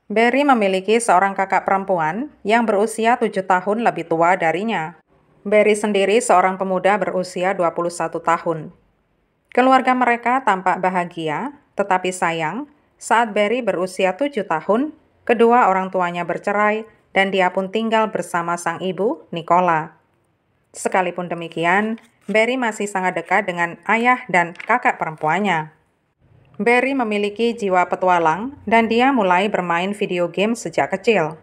Barry memiliki seorang kakak perempuan yang berusia 7 tahun lebih tua darinya. Barry sendiri seorang pemuda berusia 21 tahun. Keluarga mereka tampak bahagia, tetapi sayang, saat Barry berusia 7 tahun, kedua orang tuanya bercerai dan dia pun tinggal bersama sang ibu, Nicola. Sekalipun demikian, Barry masih sangat dekat dengan ayah dan kakak perempuannya. Barry memiliki jiwa petualang dan dia mulai bermain video game sejak kecil.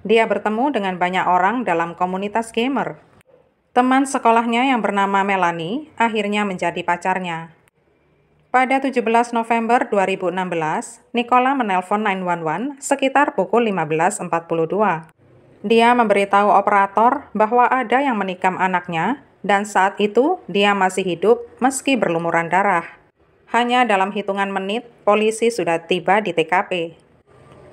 Dia bertemu dengan banyak orang dalam komunitas gamer. Teman sekolahnya yang bernama Melanie akhirnya menjadi pacarnya. Pada 17 November 2016, Nicola menelpon 911 sekitar pukul 15.42. Dia memberitahu operator bahwa ada yang menikam anaknya dan saat itu dia masih hidup meski berlumuran darah. Hanya dalam hitungan menit, polisi sudah tiba di TKP.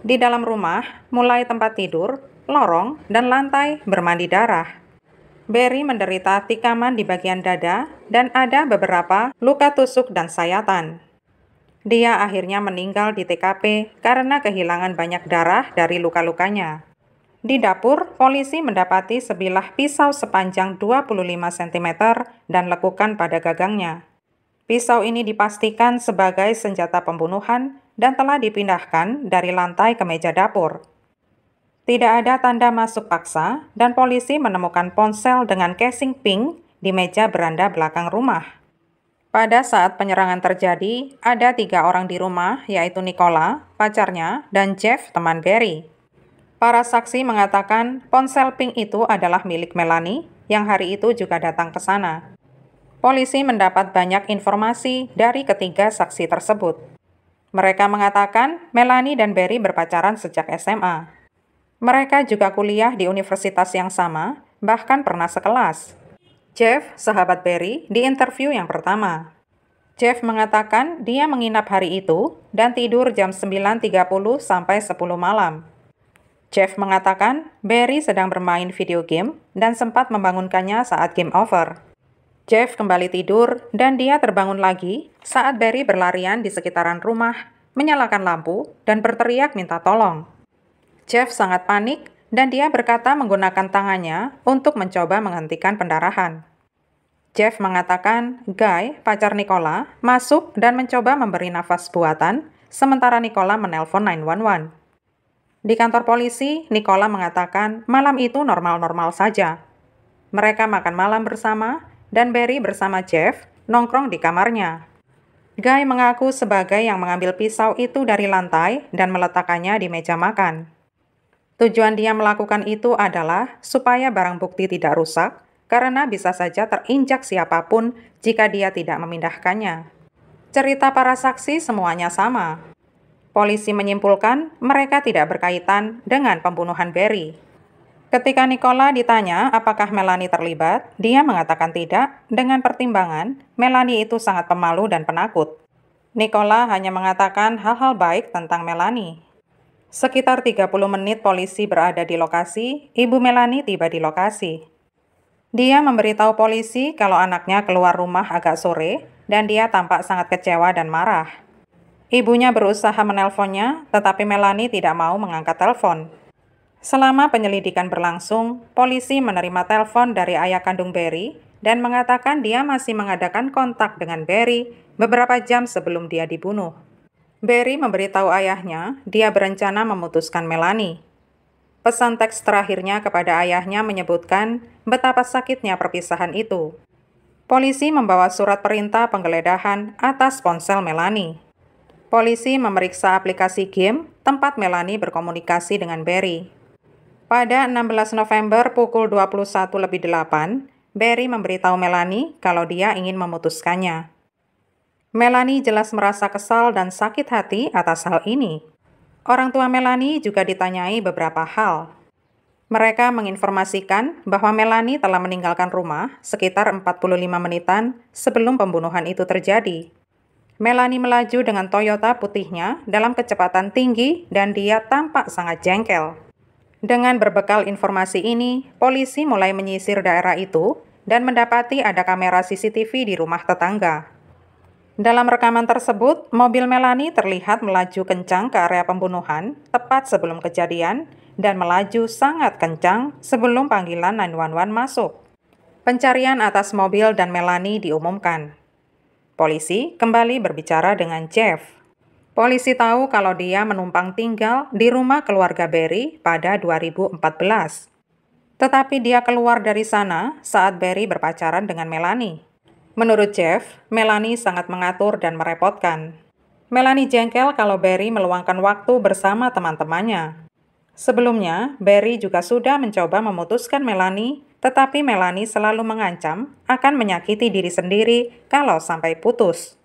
Di dalam rumah, mulai tempat tidur, lorong, dan lantai bermandi darah. Barry menderita tikaman di bagian dada dan ada beberapa luka tusuk dan sayatan. Dia akhirnya meninggal di TKP karena kehilangan banyak darah dari luka-lukanya. Di dapur, polisi mendapati sebilah pisau sepanjang 25 cm dan lekukan pada gagangnya. Pisau ini dipastikan sebagai senjata pembunuhan dan telah dipindahkan dari lantai ke meja dapur. Tidak ada tanda masuk paksa dan polisi menemukan ponsel dengan casing pink di meja beranda belakang rumah. Pada saat penyerangan terjadi, ada 3 orang di rumah, yaitu Nicola, pacarnya, dan Jeff, teman Barry. Para saksi mengatakan ponsel pink itu adalah milik Melanie yang hari itu juga datang ke sana. Polisi mendapat banyak informasi dari ketiga saksi tersebut. Mereka mengatakan Melanie dan Barry berpacaran sejak SMA. Mereka juga kuliah di universitas yang sama, bahkan pernah sekelas. Jeff, sahabat Barry, di interview yang pertama. Jeff mengatakan dia menginap hari itu dan tidur jam 9.30 sampai 10 malam. Jeff mengatakan Barry sedang bermain video game dan sempat membangunkannya saat game over. Jeff kembali tidur dan dia terbangun lagi saat Barry berlarian di sekitaran rumah, menyalakan lampu, dan berteriak minta tolong. Jeff sangat panik dan dia berkata menggunakan tangannya untuk mencoba menghentikan pendarahan. Jeff mengatakan Guy, pacar Nicola, masuk dan mencoba memberi nafas buatan, sementara Nicola menelpon 911. Di kantor polisi, Nicola mengatakan malam itu normal-normal saja. Mereka makan malam bersama, dan Barry bersama Jeff nongkrong di kamarnya. Guy mengaku sebagai yang mengambil pisau itu dari lantai dan meletakkannya di meja makan. Tujuan dia melakukan itu adalah supaya barang bukti tidak rusak, karena bisa saja terinjak siapapun jika dia tidak memindahkannya. Cerita para saksi semuanya sama. Polisi menyimpulkan mereka tidak berkaitan dengan pembunuhan Barry. Ketika Nicola ditanya apakah Melanie terlibat, dia mengatakan tidak dengan pertimbangan Melanie itu sangat pemalu dan penakut. Nicola hanya mengatakan hal-hal baik tentang Melanie. Sekitar 30 menit polisi berada di lokasi, ibu Melanie tiba di lokasi. Dia memberitahu polisi kalau anaknya keluar rumah agak sore dan dia tampak sangat kecewa dan marah. Ibunya berusaha menelponnya, tetapi Melanie tidak mau mengangkat telepon. Selama penyelidikan berlangsung, polisi menerima telepon dari ayah kandung Barry dan mengatakan dia masih mengadakan kontak dengan Barry beberapa jam sebelum dia dibunuh. Barry memberitahu ayahnya dia berencana memutuskan Melanie. Pesan teks terakhirnya kepada ayahnya menyebutkan betapa sakitnya perpisahan itu. Polisi membawa surat perintah penggeledahan atas ponsel Melanie. Polisi memeriksa aplikasi game tempat Melanie berkomunikasi dengan Barry. Pada 16 November pukul 21:08, Barry memberitahu Melanie kalau dia ingin memutuskannya. Melanie jelas merasa kesal dan sakit hati atas hal ini. Orang tua Melanie juga ditanyai beberapa hal. Mereka menginformasikan bahwa Melanie telah meninggalkan rumah sekitar 45 menitan sebelum pembunuhan itu terjadi. Melanie melaju dengan Toyota putihnya dalam kecepatan tinggi dan dia tampak sangat jengkel. Dengan berbekal informasi ini, polisi mulai menyisir daerah itu dan mendapati ada kamera CCTV di rumah tetangga. Dalam rekaman tersebut, mobil Melanie terlihat melaju kencang ke area pembunuhan tepat sebelum kejadian dan melaju sangat kencang sebelum panggilan 911 masuk. Pencarian atas mobil dan Melanie diumumkan. Polisi kembali berbicara dengan Jeff. Polisi tahu kalau dia menumpang tinggal di rumah keluarga Barry pada 2014. Tetapi dia keluar dari sana saat Barry berpacaran dengan Melanie. Menurut Jeff, Melanie sangat mengatur dan merepotkan. Melanie jengkel kalau Barry meluangkan waktu bersama teman-temannya. Sebelumnya, Barry juga sudah mencoba memutuskan Melanie, tetapi Melanie selalu mengancam akan menyakiti diri sendiri kalau sampai putus.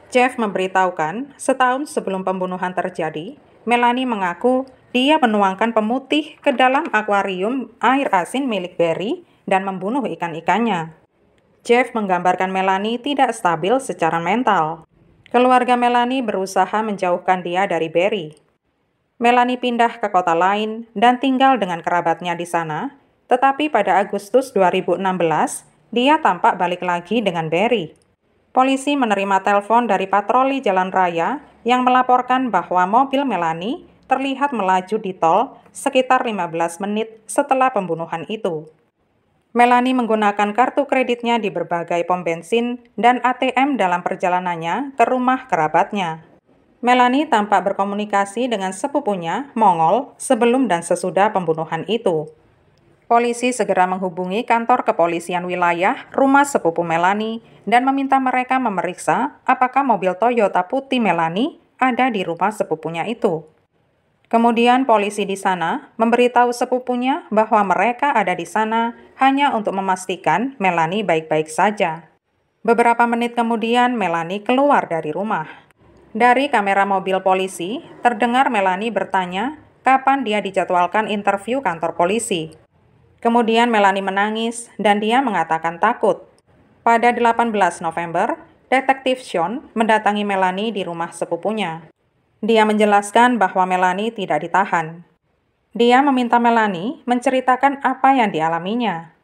Jeff memberitahukan, setahun sebelum pembunuhan terjadi, Melanie mengaku dia menuangkan pemutih ke dalam akuarium air asin milik Barry dan membunuh ikan-ikannya. Jeff menggambarkan Melanie tidak stabil secara mental. Keluarga Melanie berusaha menjauhkan dia dari Barry. Melanie pindah ke kota lain dan tinggal dengan kerabatnya di sana, tetapi pada Agustus 2016, dia tampak balik lagi dengan Barry. Polisi menerima telepon dari patroli jalan raya yang melaporkan bahwa mobil Melanie terlihat melaju di tol sekitar 15 menit setelah pembunuhan itu. Melanie menggunakan kartu kreditnya di berbagai pom bensin dan ATM dalam perjalanannya ke rumah kerabatnya. Melanie tampak berkomunikasi dengan sepupunya, Mongol, sebelum dan sesudah pembunuhan itu. Polisi segera menghubungi kantor kepolisian wilayah rumah sepupu Melanie dan meminta mereka memeriksa apakah mobil Toyota putih Melanie ada di rumah sepupunya itu. Kemudian polisi di sana memberitahu sepupunya bahwa mereka ada di sana hanya untuk memastikan Melanie baik-baik saja. Beberapa menit kemudian Melanie keluar dari rumah. Dari kamera mobil polisi, terdengar Melanie bertanya kapan dia dijadwalkan interview kantor polisi. Kemudian Melanie menangis dan dia mengatakan takut. Pada 18 November, Detektif Sean mendatangi Melanie di rumah sepupunya. Dia menjelaskan bahwa Melanie tidak ditahan. Dia meminta Melanie menceritakan apa yang dialaminya.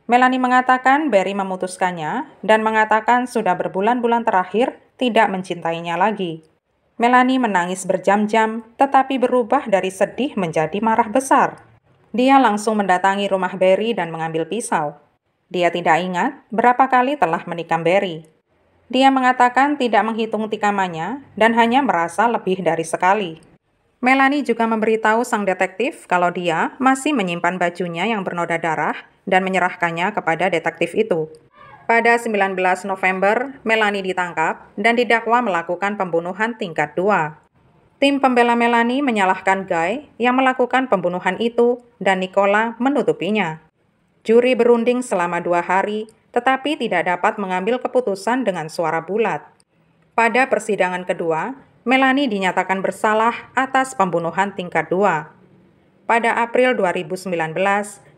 Melanie mengatakan Barry memutuskannya dan mengatakan sudah berbulan-bulan terakhir tidak mencintainya lagi. Melanie menangis berjam-jam, tetapi berubah dari sedih menjadi marah besar. Dia langsung mendatangi rumah Barry dan mengambil pisau. Dia tidak ingat berapa kali telah menikam Barry. Dia mengatakan tidak menghitung tikamannya dan hanya merasa lebih dari sekali. Melanie juga memberitahu sang detektif kalau dia masih menyimpan bajunya yang bernoda darah dan menyerahkannya kepada detektif itu. Pada 19 November, Melanie ditangkap dan didakwa melakukan pembunuhan tingkat 2. Tim pembela Melanie menyalahkan Guy yang melakukan pembunuhan itu dan Nicola menutupinya. Juri berunding selama 2 hari, tetapi tidak dapat mengambil keputusan dengan suara bulat. Pada persidangan kedua, Melanie dinyatakan bersalah atas pembunuhan tingkat 2. Pada April 2019,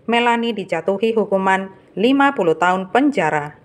Melanie dijatuhi hukuman 50 tahun penjara.